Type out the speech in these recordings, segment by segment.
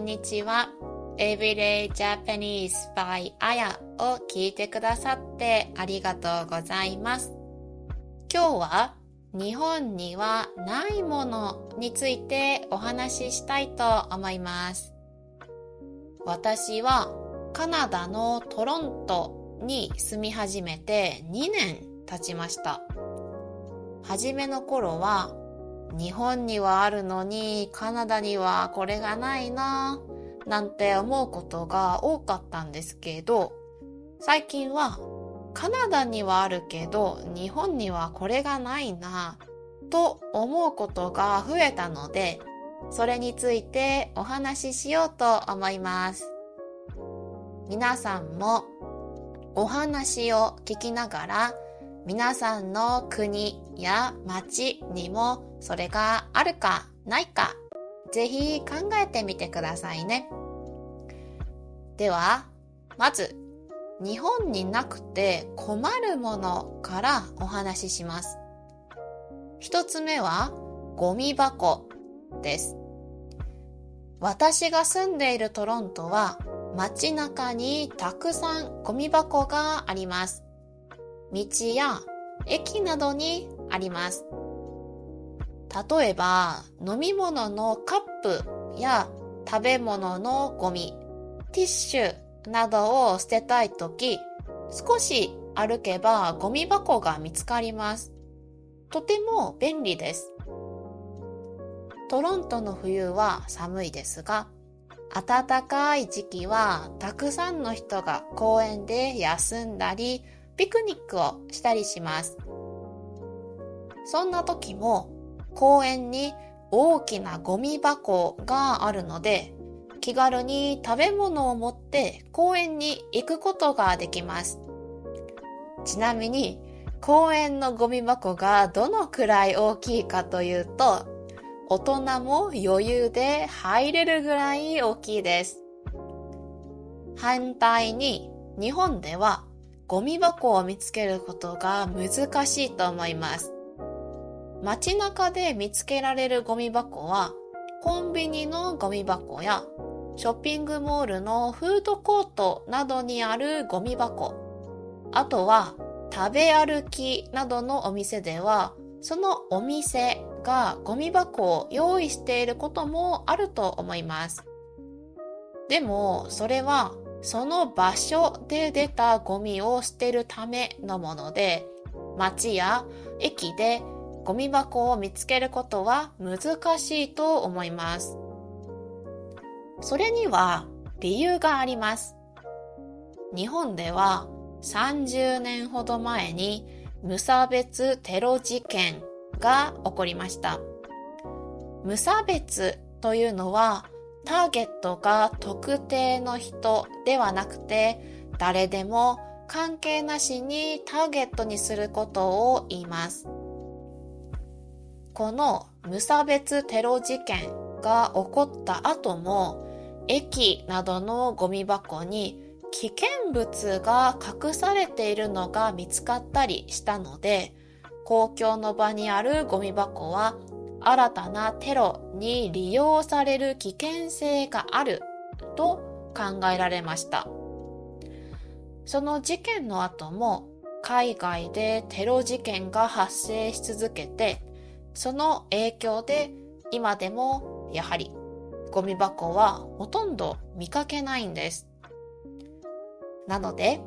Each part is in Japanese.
んにちは。Everyday Japanese by Aya を聞いてくださってありがとうございます。今日は日本にはないものについてお話ししたいと思います。私はカナダのトロントに住み始めて2年経ちました。初めの頃は日本にはあるのにカナダにはこれがないななんて思うことが多かったんですけど、最近はカナダにはあるけど日本にはこれがないなと思うことが増えたので、それについてお話ししようと思います。皆さんもお話を聞きながら、皆さんの国や町にもそれがあるかないか、ぜひ考えてみてくださいね。では、まず日本になくて困るものからお話しします。一つ目はゴミ箱です。私が住んでいるトロントは街中にたくさんゴミ箱があります。道や駅などにあります。例えば飲み物のカップや食べ物のゴミ、ティッシュなどを捨てたいとき、少し歩けばゴミ箱が見つかります。とても便利です。トロントの冬は寒いですが、暖かい時期はたくさんの人が公園で休んだり、ピクニックをしたりします。そんな時も公園に大きなゴミ箱があるので、気軽に食べ物を持って公園に行くことができます。ちなみに公園のゴミ箱がどのくらい大きいかというと、大人も余裕で入れるぐらい大きいです。反対に日本ではゴミ箱を見つけることが難しいと思います。街中で見つけられるゴミ箱はコンビニのゴミ箱やショッピングモールのフードコートなどにあるゴミ箱、あとは食べ歩きなどのお店ではそのお店がゴミ箱を用意していることもあると思います。でもそれはその場所で出たゴミを捨てるためのもので、街や駅でゴミ箱を見つけることは難しいと思います。それには理由があります。日本では30年ほど前に無差別テロ事件が起こりました。無差別というのはターゲットが特定の人ではなくて、誰でも関係なしにターゲットにすることを言います。この無差別テロ事件が起こった後も、駅などのゴミ箱に危険物が隠されているのが見つかったりしたので、公共の場にあるゴミ箱は新たなテロに利用される危険性があると考えられました。その事件の後も海外でテロ事件が発生し続けて、その影響で今でもやはりゴミ箱はほとんど見かけないんです。なので、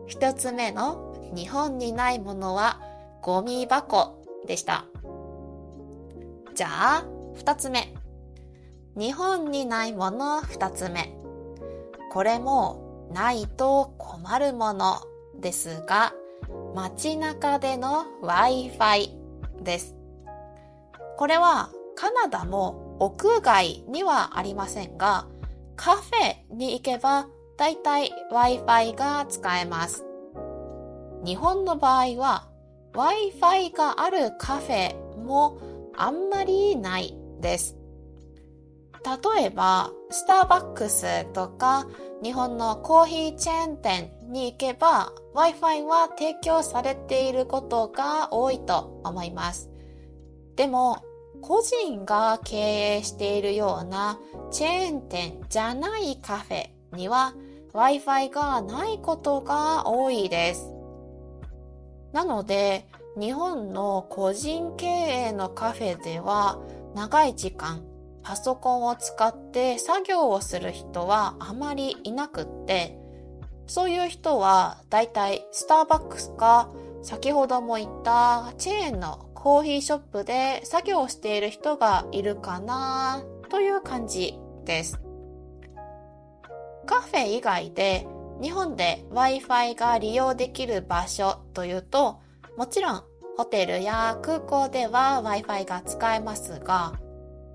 一つ目の日本にないものはゴミ箱でした。じゃあ、二つ目。日本にないもの二つ目。これもないと困るものですが、街中での Wi-Fi です。これはカナダも屋外にはありませんが、カフェに行けばだいたい Wi-Fi が使えます。日本の場合は Wi-Fi があるカフェもあんまりないです。例えば、スターバックスとか日本のコーヒーチェーン店に行けば Wi-Fi は提供されていることが多いと思います。でも、個人が経営しているようなチェーン店じゃないカフェには Wi-Fi がないことが多いです。なので、日本の個人経営のカフェでは長い時間パソコンを使って作業をする人はあまりいなくって、そういう人はだいたいスターバックスか先ほども言ったチェーンのコーヒーショップで作業をしている人がいるかなという感じです。カフェ以外で日本で Wi-Fi が利用できる場所というと、もちろんホテルや空港では Wi-Fi が使えますが、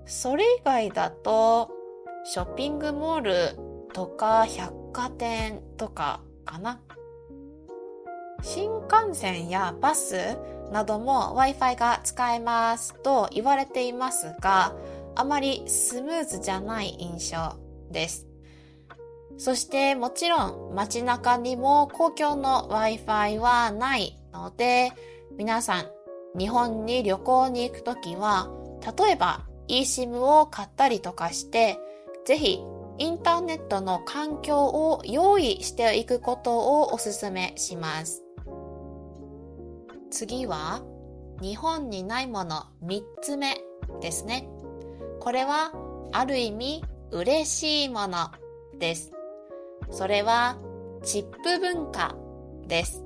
それ以外だとショッピングモールとか百貨店とかかな。新幹線やバスなども Wi-Fi が使えますと言われていますが、あまりスムーズじゃない印象です。そしてもちろん街中にも公共の Wi-Fi はないので、皆さん日本に旅行に行くときは、例えば eSIM を買ったりとかして、ぜひインターネットの環境を用意していくことをお勧めします。次は日本にないもの3つ目ですね。これはある意味嬉しいものです。それはチップ文化です。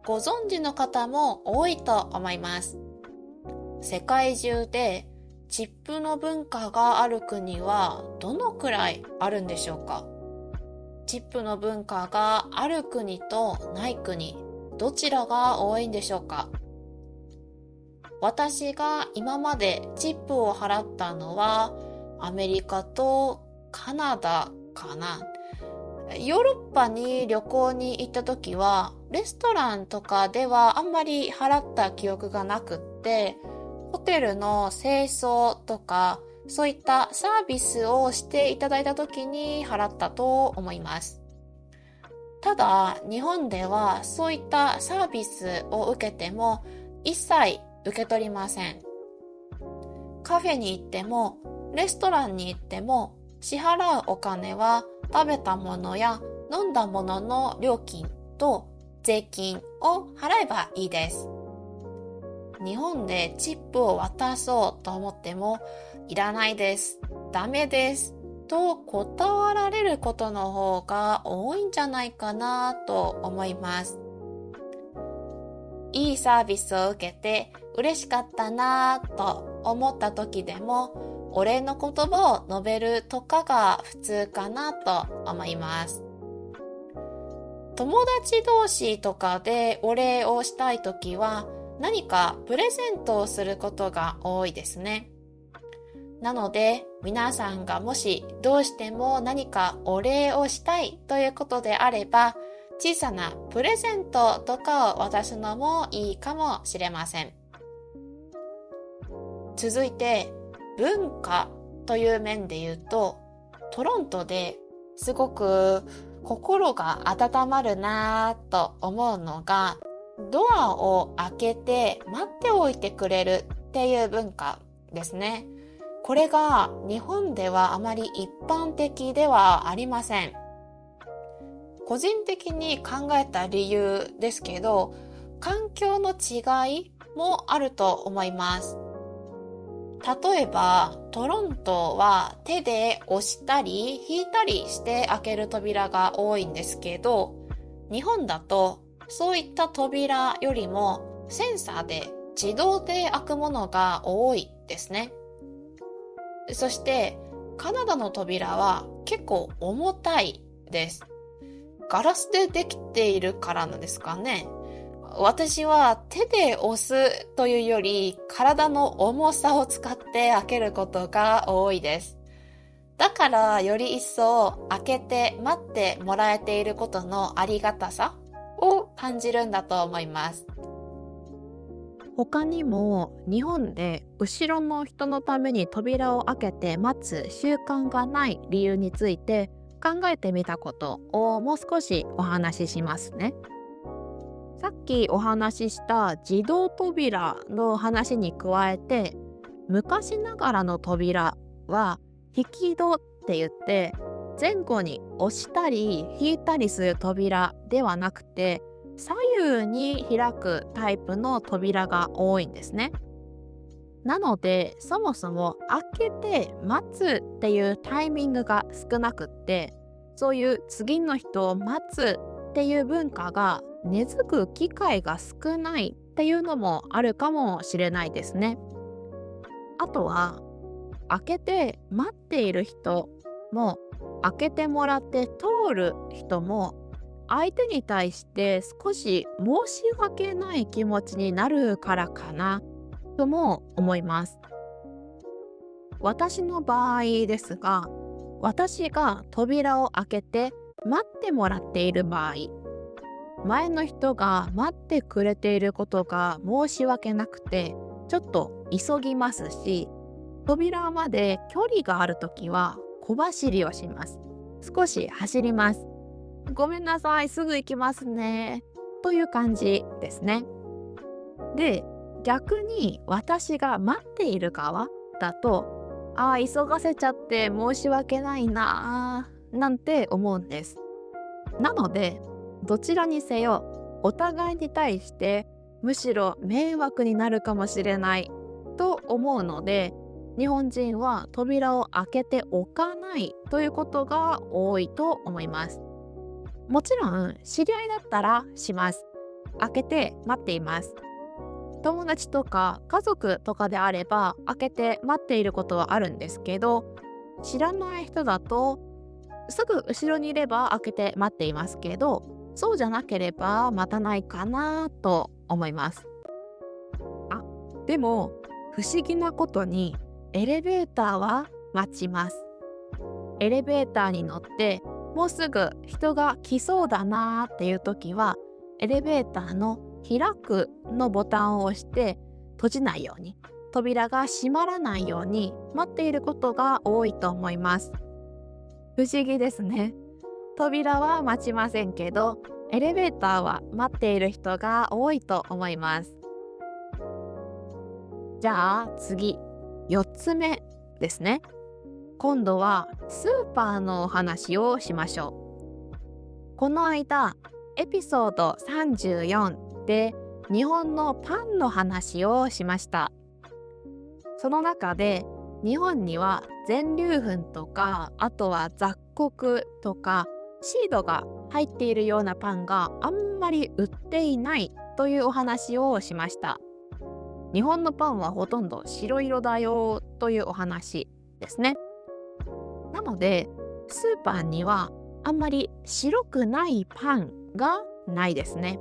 ご存知の方も多いと思います。世界中でチップの文化がある国はどのくらいあるんでしょうか？チップの文化がある国とない国、どちらが多いんでしょうか？私が今までチップを払ったのはアメリカとカナダかな。ヨーロッパに旅行に行った時はレストランとかではあんまり払った記憶がなくって、ホテルの清掃とかそういったサービスをしていただいた時に払ったと思います。ただ日本ではそういったサービスを受けても一切受け取りません。カフェに行ってもレストランに行っても支払うお金は食べたものや飲んだものの料金と税金を払えばいいです。日本でチップを渡そうと思ってもいらないです、ダメですと断られることの方が多いんじゃないかなと思います。いいサービスを受けて嬉しかったなと思った時でもお礼の言葉を述べるとかが普通かなと思います。友達同士とかでお礼をしたいときは何かプレゼントをすることが多いですね。なので皆さんがもしどうしても何かお礼をしたいということであれば、小さなプレゼントとかを渡すのもいいかもしれません。続いて文化という面で言うと、トロントですごく心が温まるなぁと思うのが、ドアを開けて待っておいてくれるっていう文化ですね。これが日本ではあまり一般的ではありません。個人的に考えた理由ですけど、環境の違いもあると思います。例えばトロントは手で押したり引いたりして開ける扉が多いんですけど、日本だとそういった扉よりもセンサーで自動で開くものが多いですね。そしてカナダの扉は結構重たいです。ガラスでできているからなんですかね。私は手で押すというより体の重さを使って開けることが多いです。だからより一層開けて待ってもらえていることのありがたさを感じるんだと思います。他にも日本で後ろの人のために扉を開けて待つ習慣がない理由について考えてみたことをもう少しお話ししますね。さっきお話しした自動扉の話に加えて、昔ながらの扉は引き戸って言って、前後に押したり引いたりする扉ではなくて、左右に開くタイプの扉が多いんですね。なので、そもそも開けて待つっていうタイミングが少なくって、そういう次の人を待つっていう文化が根付く機会が少ないっていうのもあるかもしれないですね。あとは、開けて待っている人も、開けてもらって通る人も、相手に対して少し申し訳ない気持ちになるからかなとも思います。私の場合ですが、私が扉を開けて待ってもらっている場合、前の人が待ってくれていることが申し訳なくて、ちょっと急ぎますし、扉まで距離があるときは小走りをします。少し走ります。ごめんなさい、すぐ行きますね。という感じですね。で、逆に私が待っている側だと、急がせちゃって申し訳ないななんて思うんです。なので、どちらにせよ、お互いに対してむしろ迷惑になるかもしれないと思うので、日本人は扉を開けておかないということが多いと思います。もちろん知り合いだったらします。開けて待っています。友達とか家族とかであれば開けて待っていることはあるんですけど、知らない人だとすぐ後ろにいれば開けて待っていますけど、そうじゃなければ待たないかなと思います。あ、でも不思議なことにエレベーターは待ちます。エレベーターに乗ってもうすぐ人が来そうだなっていう時は、エレベーターの開くのボタンを押して閉じないように、扉が閉まらないように待っていることが多いと思います。不思議ですね。扉は待ちませんけど、エレベーターは待っている人が多いと思います。じゃあ次、4つ目ですね。今度はスーパーのお話をしましょう。この間、エピソード34で日本のパンの話をしました。その中で日本には全粒粉とか、あとは雑穀とかシードが入っているようなパンがあんまり売っていないというお話をしました。日本のパンはほとんど白色だよというお話ですね。なのでスーパーにはあんまり白くないパンがないですね。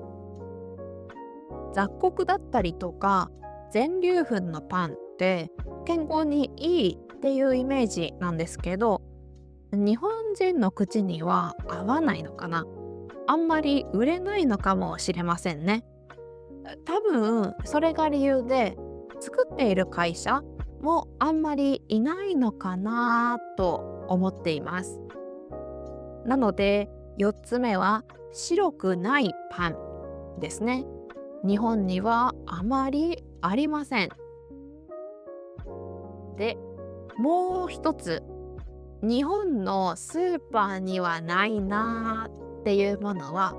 雑穀だったりとか全粒粉のパンって健康にいいっていうイメージなんですけど、日本人の口には合わないのかな。あんまり売れないのかもしれませんね。多分それが理由で、作っている会社もあんまりいないのかなと思っています。なので4つ目は白くないパンですね。日本にはあまりありません。で、もう一つ、日本のスーパーにはないなっていうものは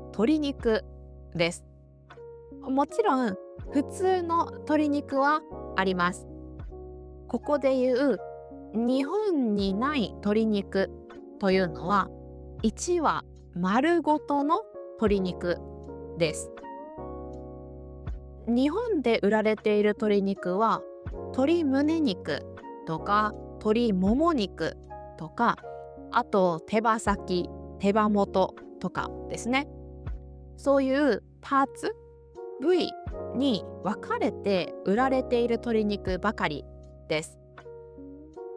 鶏肉です。もちろん普通の鶏肉はあります。ここで言う日本にない鶏肉というのは1羽丸ごとの鶏肉です。日本で売られている鶏肉は鶏胸肉とか鶏もも肉とか、あと手羽先、手羽元とかですね。そういうパーツ、部位に分かれて売られている鶏肉ばかりです。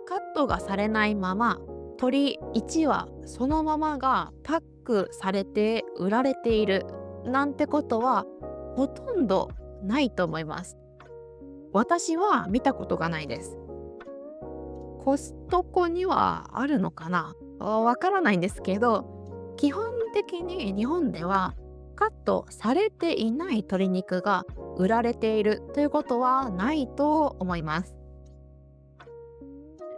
カットがされないまま鶏1羽そのままがパックされて売られているなんてことはほとんどないと思います。私は見たことがないです。コストコにはあるのかな、わからないんですけど、基本的に日本ではカットされていない鶏肉が売られているということはないと思います。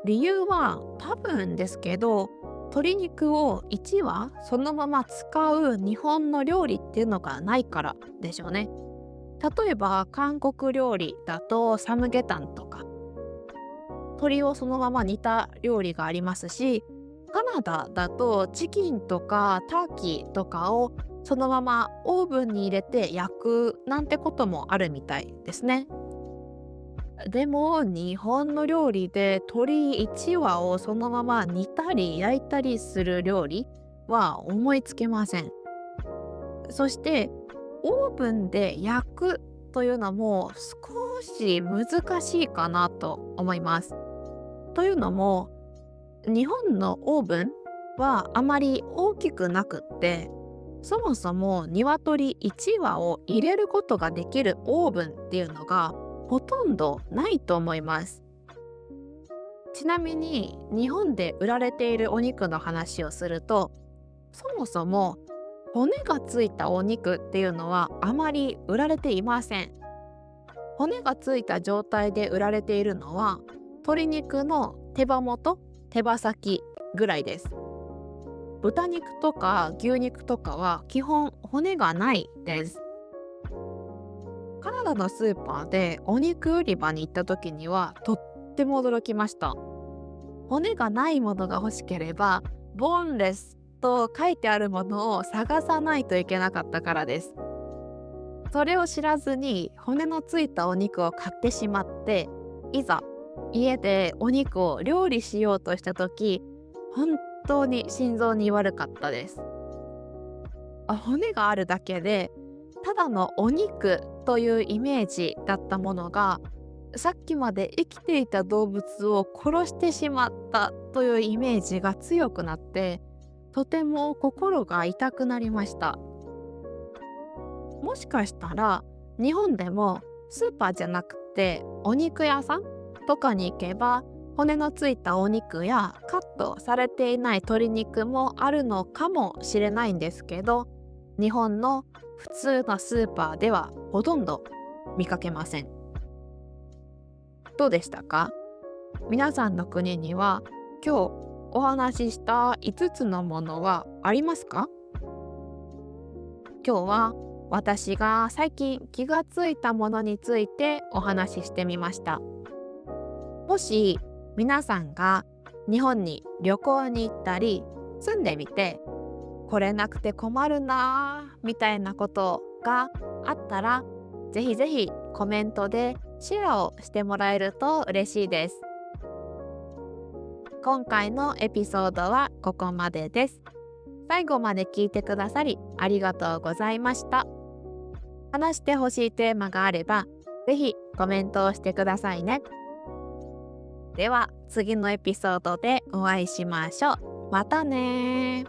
理由は多分ですけど、鶏肉を1羽そのまま使う日本の料理っていうのがないからでしょうね。例えば韓国料理だとサムゲタンとか鶏をそのまま煮た料理がありますし、カナダだとチキンとかターキーとかをそのままオーブンに入れて焼くなんてこともあるみたいですね。でも日本の料理で鶏1羽をそのまま煮たり焼いたりする料理は思いつけません。そしてオーブンで焼くというのも少し難しいかなと思います。というのも日本のオーブンはあまり大きくなくって、そもそも鶏1羽を入れることができるオーブンっていうのがほとんどないと思います。ちなみに日本で売られているお肉の話をすると、そもそも骨がついたお肉っていうのはあまり売られていません。骨がついた状態で売られているのは鶏肉の手羽元、手羽先ぐらいです。豚肉とか牛肉とかは基本骨がないです。カナダのスーパーでお肉売り場に行った時にはとっても驚きました。骨がないものが欲しければボーンレスと書いてあるものを探さないといけなかったからです。それを知らずに骨のついたお肉を買ってしまって、いざ家でお肉を料理しようとした時、本当に心臓に悪かったです。骨があるだけでただのお肉というイメージだったものが、さっきまで生きていた動物を殺してしまったというイメージが強くなって、とても心が痛くなりました。もしかしたら日本でもスーパーじゃなくてお肉屋さんとかに行けば骨のついたお肉やカットされていない鶏肉もあるのかもしれないんですけど、日本の普通のスーパーではほとんど見かけません。どうでしたか？皆さんの国には今日お話しした5つのものはありますか？今日は私が最近気がついたものについてお話ししてみました。もし皆さんが日本に旅行に行ったり住んでみて、これなくて困るなみたいなことがあったら、ぜひぜひコメントでシェアをしてもらえると嬉しいです。今回のエピソードはここまでです。最後まで聞いてくださりありがとうございました。話してほしいテーマがあれば、ぜひコメントをしてくださいね。では次のエピソードでお会いしましょう。またね。